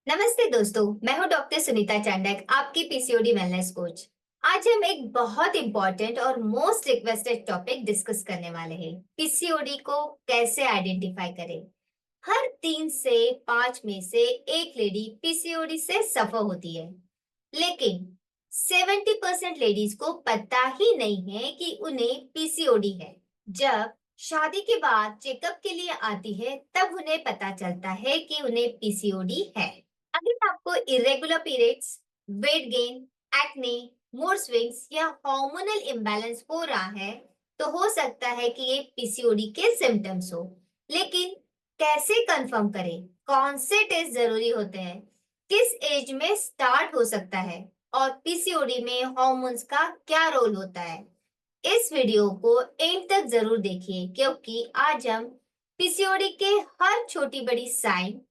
नमस्ते दोस्तों, मैं हूं डॉक्टर सुनीता चांडक, आपकी पीसीओडी वेलनेस कोच। आज हम एक बहुत इंपॉर्टेंट और मोस्ट रिक्वेस्टेड टॉपिक डिस्कस करने वाले हैं। पीसीओडी को कैसे आइडेंटिफाई करें। हर 3 से 5 में से एक लेडी पीसीओडी से सफर होती है, लेकिन 70% लेडीज को पता ही नहीं है कि उन्हें पीसीओडी है। जब शादी के बाद चेकअप के लिए आती है, तब उन्हें पता चलता है कि उन्हें पीसीओडी है। अगर आपको irregular periods, weight gain, acne, mood swings या हार्मोनल इम्बैलेंस हो रहा है, तो हो सकता है कि ये पीसीओडी के सिम्टम्स हो। लेकिन कैसे कंफर्म करें? कौन से टेस्ट जरूरी होते हैं? किस एज में स्टार्ट हो सकता है? और पीसीओडी में हार्मोन्स का क्या रोल होता है? इस वीडियो को एंड तक जरूर देखिए, क्योंकि आज हम पीसीओडी के हर छोटी बड़ी साइन,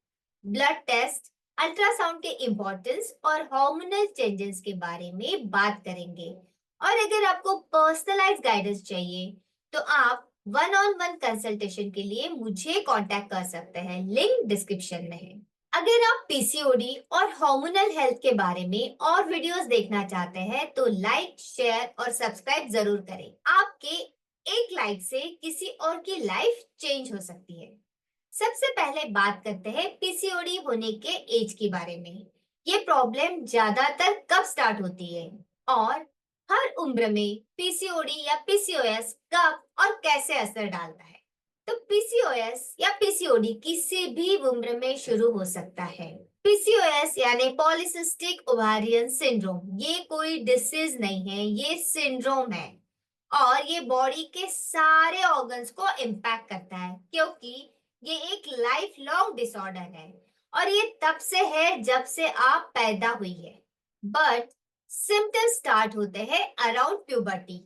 ब्लड टेस्ट, अल्ट्रासाउंड के इम्पोर्टेंस और हार्मोनल चेंजेस के बारे में बात करेंगे। और अगर आपको पर्सनलाइज गाइडेंस चाहिए, तो आप वन ऑन वन कंसल्टेशन के लिए मुझे कांटेक्ट कर सकते हैं, लिंक डिस्क्रिप्शन में है। अगर आप पीसीओडी और हार्मोनल हेल्थ के बारे में और वीडियोस देखना चाहते हैं, तो लाइक, शेयर और सब्सक्राइब जरूर करें। आपके एक लाइक से किसी और की लाइफ चेंज हो सकती है। सबसे पहले बात करते हैं पीसीओडी होने के एज के बारे में। ये प्रॉब्लम ज्यादातर कब स्टार्ट होती है और हर उम्र में पीसीओडी या पीसीओएस कब और कैसे असर डालता है। तो पीसीओएस या पीसीओडी किसी भी उम्र में शुरू हो सकता है। पीसीओएस यानी पॉलीसिस्टिक ओवारियन सिंड्रोम, ये कोई डिसीज नहीं है, ये सिंड्रोम है। और ये बॉडी के सारे ऑर्गन्स को इम्पैक्ट करता है, क्योंकि ये एक लाइफ लॉन्ग डिसऑर्डर है। और ये तब से है जब से आप पैदा हुई है। बट सिम्टम्स स्टार्ट होते हैं अराउंड प्यूबर्टी।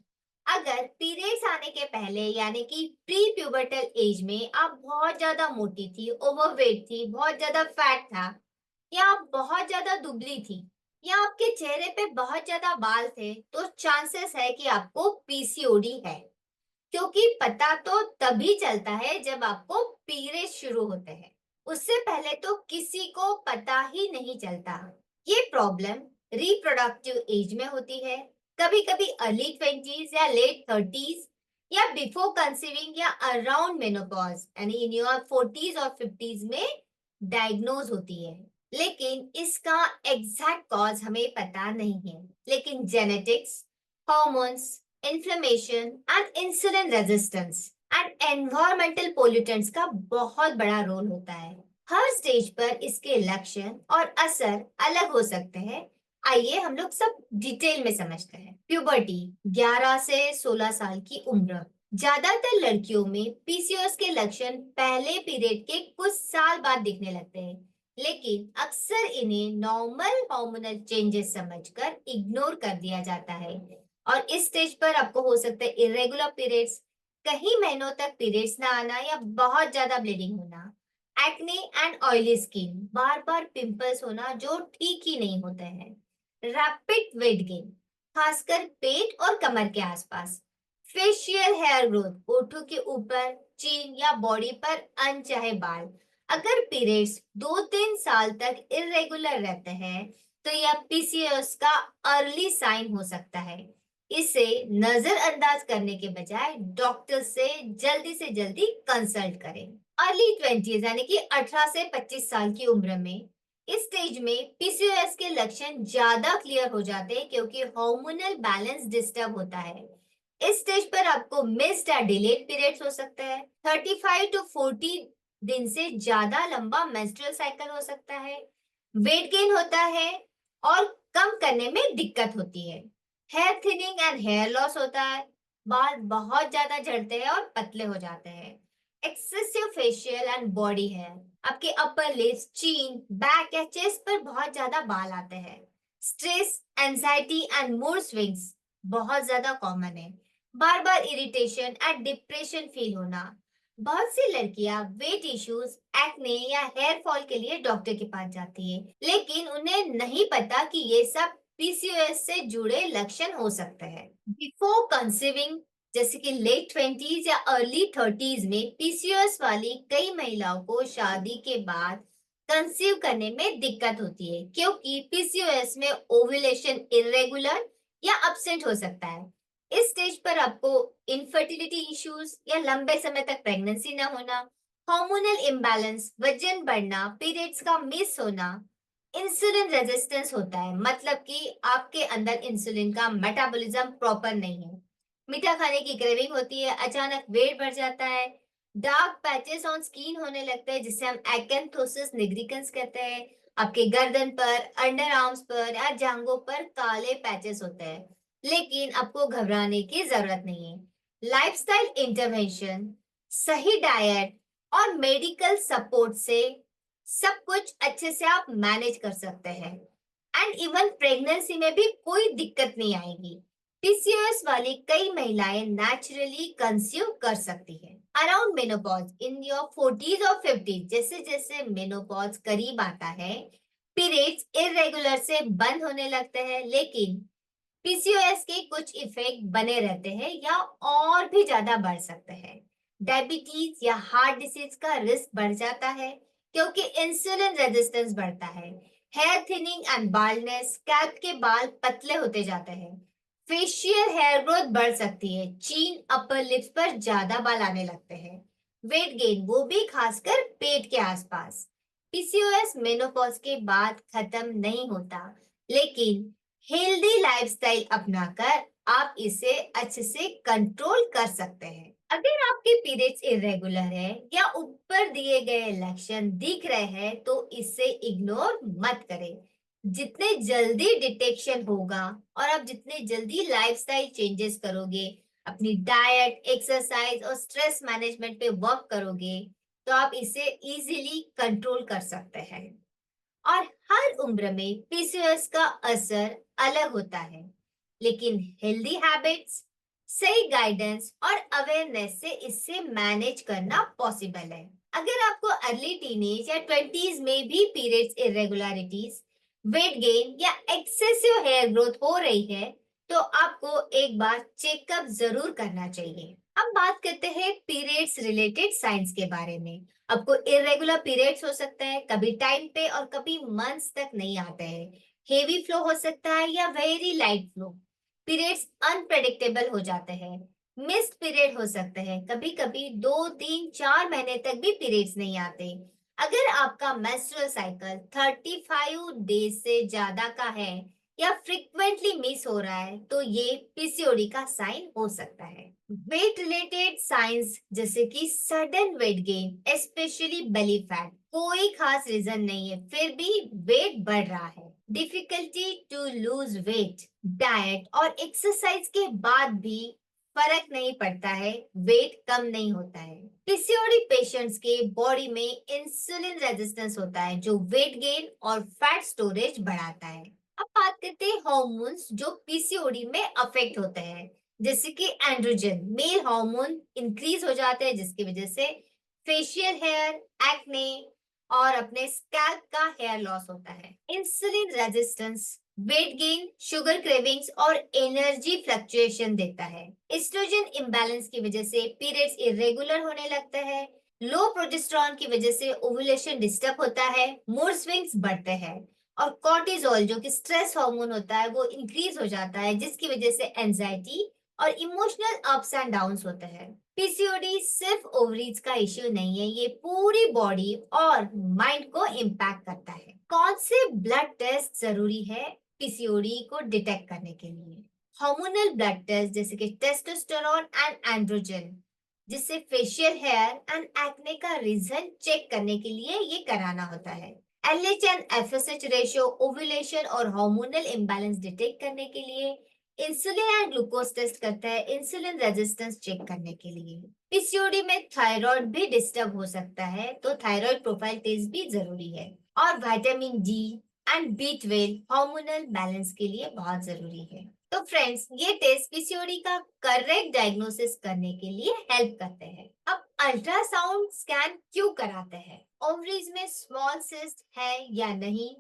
अगर पीरियड्स आने के पहले यानी कि प्री प्यूबर्टल एज में आप बहुत ज्यादा मोटी थी, ओवरवेट थी, बहुत ज्यादा फैट था, या आप बहुत ज्यादा दुबली थी, या आपके चेहरे पे बहुत ज्यादा बाल थे, तो चांसेस है कि आपको पीसीओडी है। क्योंकि पता तो तभी चलता है जब आपको पीरियड शुरू होते हैं। उससे पहले तो किसी को पता ही नहीं चलता। ये प्रॉब्लम रिप्रोडक्टिव एज में होती है, कभी कभी अर्ली 20s या लेट 30s, या बिफोर कंसीविंग या अराउंड मेनोपॉज यानी इन योर 40s और 50s में डायग्नोज होती है। लेकिन इसका एग्जैक्ट कॉज हमें पता नहीं है। लेकिन genetics, hormones, inflammation and insulin resistance and environmental pollutants का बहुत बड़ा रोल होता है। हर स्टेज पर इसके लक्षण और असर अलग हो सकते हैं। आइए हम लोग सब डिटेल में समझते हैं। प्यूबर्टी, 11 से 16 साल की उम्र। ज्यादातर लड़कियों में पीसीओएस के लक्षण पहले पीरियड के कुछ साल बाद दिखने लगते हैं, लेकिन अक्सर इन्हें नॉर्मल हार्मोनल चेंजेस समझकर इग्नोर कर दिया जाता है। और इस स्टेज पर आपको हो सकता है इरेगुलर पीरियड्स, कई महीनों तक पीरियड्स ना आना या बहुत ज्यादा ब्लीडिंग होना, acne and oily skin, bar bar pimples होना जो ठीक ही नहीं होते हैं, रैपिड वेट गेन, खासकर पेट और कमर के आसपास, फेशियल हेयर ग्रोथ, होठों के ऊपर, चीन या बॉडी पर अनचाहे बाल। अगर पीरियड्स 2-3 साल तक इरेगुलर रहते हैं, तो यह पीसीओएस का अर्ली साइन हो सकता है। इसे नजरअंदाज करने के बजाय डॉक्टर से जल्दी कंसल्ट करें। अर्ली 20s यानी कि 18 से 25 साल की उम्र में इस स्टेज में पीसीओएस के लक्षण ज्यादा क्लियर हो जाते हैं, क्योंकि हार्मोनल बैलेंस डिस्टर्ब होता है। इस स्टेज पर आपको मिस्ड या डिलेड पीरियड्स हो सकते हैं। 35 to 40 दिन से ज्यादा लंबा मेंस्ट्रुअल साइकिल हो सकता है। वेट गेन होता है और कम करने में दिक्कत होती है। Hair thinning and hair loss होता है। बाल बहुत ज्यादा झड़ते हैं और पतले हो जाते हैं। Excessive facial and body hair, आपके अपर लिप्स, चीन, बैक या चेस्ट पर बहुत ज्यादा बाल आते हैं। Stress, anxiety and mood swings बहुत ज्यादा कॉमन है। बार बार इरिटेशन एंड डिप्रेशन फील होना। बहुत सी लड़कियां वेट इश्यूज, एक्ने या हेयर फॉल के लिए डॉक्टर के पास जाती है, लेकिन उन्हें नहीं पता कि ये सब पीसीओएस से जुड़े लक्षण हो सकते हैं। बिफोर कंसीविंग, जैसे कि लेट 20s या अर्ली 30s में पीसीओएस वाली कई महिलाओं को शादी के बाद कंसीव करने में दिक्कत होती है क्योंकि पीसीओएस में ओव्यूलेशन इरेगुलर या अब्सेंट हो सकता है। इस स्टेज पर आपको इनफर्टिलिटी इश्यूज या लंबे समय तक प्रेगनेंसी न होना, हार्मोनल इम्बैलेंस, वजन बढ़ना, पीरियड्स का मिस होना, इंसुलिन रेजिस्टेंस होता है, मतलब कि आपके अंदर इंसुलिन का मेटाबॉलिज्म प्रॉपर नहीं है। मीठा खाने की क्रेविंग होती है, अचानक वेट बढ़ जाता है, डार्क पैचेस ऑन स्किन होने लगते हैं जिसे हम एक्नेथोसिस निग्रिकन्स कहते हैं। आपके गर्दन पर, अंडर आर्म्स पर या जांघों पर काले पैचेस होते हैं, लेकिन आपको घबराने की जरूरत नहीं है। लाइफस्टाइल इंटरवेंशन, सही डाइट और मेडिकल सपोर्ट से सब कुछ अच्छे से आप मैनेज कर सकते हैं एंड इवन प्रेगनेंसी में भी कोई दिक्कत नहीं आएगी। पीसीओएस वाली कई महिलाएं नेचुरली कंसीव कर सकती हैं। Around menopause in your 40s और 50s, जैसे जैसे मेनोपॉज करीब आता है, पीरियड्स इरेगुलर से बंद होने लगते हैं, लेकिन पीसीओएस के कुछ इफेक्ट बने रहते हैं या और भी ज्यादा बढ़ सकते हैं। डायबिटीज या हार्ट डिसीज का रिस्क बढ़ जाता है क्योंकि इंसुलिन रेजिस्टेंस बढ़ता है। Hair thinning and baldness, scalp के बाल पतले होते जाते हैं। फेशियल हेयर ग्रोथ बढ़ सकती है, चीन, अपर लिप्स पर ज्यादा बाल आने लगते हैं। वेट गेन, वो भी खासकर पेट के आसपास। पीसीओएस मेनोपॉज के बाद खत्म नहीं होता, लेकिन हेल्दी लाइफस्टाइल अपनाकर आप इसे अच्छे से कंट्रोल कर सकते हैं। अगर आपके पीरियड्स इरेगुलर है या ऊपर दिए गए लक्षण दिख रहे हैं तो इसे इग्नोर मत करें। जितने जल्दी डिटेक्शन होगा और आप जितने जल्दी लाइफस्टाइल चेंजेस करोगे, अपनी डाइट, एक्सरसाइज और स्ट्रेस मैनेजमेंट पे वर्क करोगे, तो आप इसे इजीली कंट्रोल कर सकते हैं। और हर उम्र में पीसीओएस का असर अलग होता है, लेकिन हेल्दी हैबिट्स, सही गाइडेंस और अवेयरनेस से इससे मैनेज करना पॉसिबल है। अगर आपको अर्ली टीनेज या 20s में भी पीरियड्स इरेगुलरिटीज, वेट गेन या एक्सेसिव हेयर ग्रोथ हो रही है, तो आपको एक बार चेकअप जरूर करना चाहिए। अब बात करते हैं पीरियड्स रिलेटेड साइंस के बारे में। आपको इरेगुलर पीरियड्स हो सकते हैं, कभी टाइम पे और कभी मंथ्स तक नहीं आते हैं। हेवी फ्लो हो सकता है या very light flow. Periods unpredictable हो जाते हैं। मिस्ड पीरियड हो सकते हैं, कभी कभी 2, 3, 4 महीने तक भी पीरियड्स नहीं आते। अगर आपका मेंस्ट्रुअल साइकिल 35 डेज से ज्यादा का है या फ्रिक्वेंटली मिस हो रहा है, तो ये पीसीओडी का साइन हो सकता है। वेट रिलेटेड साइंस जैसे कि sudden weight gain, specially belly fat, कोई खास रीजन नहीं है फिर भी वेट बढ़ रहा है। Difficulty to lose weight, diet और एक्सरसाइज के बाद भी फर्क नहीं पड़ता है, वेट कम नहीं होता है। पीसीओडी पेशेंट्स के बॉडी में इंसुलिन रेजिस्टेंस होता है जो वेट गेन और फैट स्टोरेज बढ़ाता है। अब बात करते हैं हॉर्मोन्स जो पीसीओडी में अफेक्ट होते हैं, जैसे कि एंड्रोजन, मेल हार्मोन इंक्रीज हो जाते हैं जिसकी वजह से फेशियल हेयर, एक्ने और अपने स्कैल्प का हेयर लॉस होता है। Insulin resistance weight gain, sugar cravings और एनर्जी फ्लक्चुएशन देता है। एस्ट्रोजन इम्बैलेंस की वजह से पीरियड्स इरेगुलर होने लगते हैं। लो प्रोजेस्टेरॉन की वजह से ओव्यूलेशन डिस्टर्ब होता है, मूड स्विंग्स बढ़ते हैं और कॉर्टिसोल जो कि स्ट्रेस हार्मोन होता है वो इंक्रीज हो जाता है जिसकी वजह से एंजाइटी और इमोशनल अप्स एंड डाउन्स होते हैं। पीसीओडी सिर्फ ओवरीज का इश्यू नहीं है, ये पूरी बॉडी और माइंड को इम्पैक्ट करता है। कौन से ब्लड टेस्ट जरूरी है पीसीओडी को डिटेक्ट करने के लिए? हार्मोनल ब्लड टेस्ट जैसे कि टेस्टोस्टेरोन एंड एंड्रोजन, जिससे फेशियल हेयर एंड एक्ने का रीजन चेक करने के लिए ये कराना होता है। LH and FSH ratio, ovulation और हार्मोनल इम्बैलेंस डिटेक्ट करने के लिए। इंसुलिन एंड ग्लूकोज टेस्ट करता है इंसुलिन रेजिस्टेंस चेक करने के लिए। पीसीओडी में थायराइड भी डिस्टर्ब हो सकता है, तो थायराइड प्रोफाइल टेस्ट भी जरूरी है। और vitamin D and B 12 hormonal balance के लिए बहुत जरूरी है। तो फ्रेंड्स, ये टेस्ट पीसीओडी का करेक्ट डायग्नोसिस करने के लिए हेल्प करते हैं। अब अल्ट्रासाउंड स्कैन क्यों कराते हैं? ओवरीज में स्मॉल सिस्ट है या नहीं,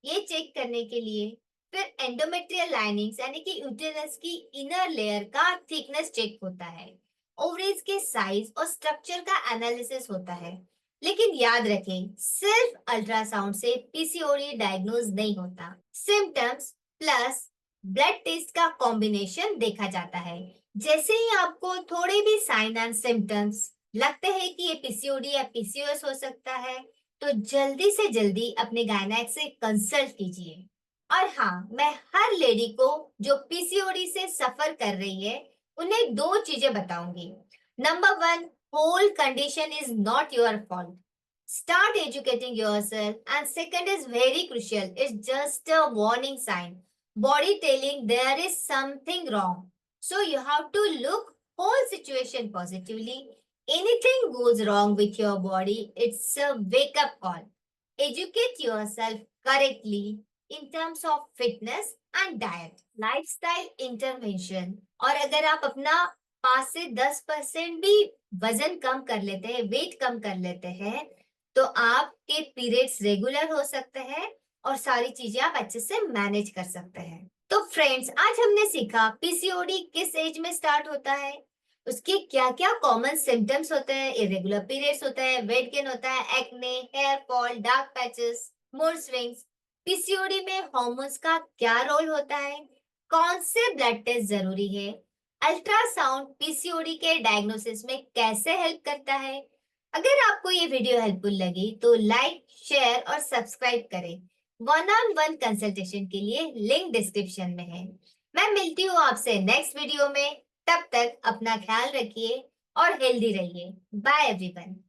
ये चेक करने के लिए। फिर एंडोमेट्रियल लाइनिंग्स यानी कि यूटेरस की इनर लेयर का थिकनेस चेक होता है। ओवरीज के साइज और स्ट्रक्चर का एनालिसिस होता है। लेकिन याद रखें, सिर्फ अल्ट्रासाउंड से पीसीओडी डायग्नोज नहीं होता। सिम्टम्स प्लस ब्लड टेस्ट का कॉम्बिनेशन देखा जाता है। जैसे ही आपको थोड़े भी साइन एंड सिम्टम्स लगते हैं कि ये पीसीओडी या पीसीओएस हो सकता है, तो जल्दी से जल्दी अपने गायनेक से कंसल्ट कीजिए। और हाँ, मैं हर लेडी को जो पीसीओडी से सफर कर रही है, उन्हें दो चीजें बताऊंगी। Number one, whole condition is not your fault. Start educating yourself. And second is very crucial. It's just a warning sign. Body telling there is something wrong. So you have to look whole situation positively. Anything goes wrong with your body, it's a wake up call. Educate yourself correctly in terms of fitness and diet. Lifestyle intervention. और अगर आप अपना 5 से 10% भी वजन कम कर लेते हैं, वेट कम कर लेते हैं, तो आपके पीरियड्स रेगुलर हो सकते हैं और सारी चीजें आप अच्छे से मैनेज कर सकते हैं। तो फ्रेंड्स, आज हमने सीखा पीसीओडी किस एज में स्टार्ट होता है, उसके क्या-क्या कॉमन सिम्टम्स होते हैं, इरेगुलर पीरियड्स होता है, वेट गेन होता है, acne, hair fall, dark patches, mood swings, PCOD में हार्मोन्स का क्या रोल होता है, कौन से ब्लड टेस्ट जरूरी है, अल्ट्रासाउंड पीसीओडी के डायग्नोसिस में कैसे हेल्प करता है। अगर आपको ये वीडियो हेल्पफुल लगी तो लाइक, शेयर और सब्सक्राइब करें। वन ऑन वन कंसल्टेशन के लिए लिंक डिस्क्रिप्शन में है। मैं मिलती हूँ आपसे नेक्स्ट वीडियो में। तब तक अपना ख्याल रखिए और हेल्दी रहिए। Bye everyone.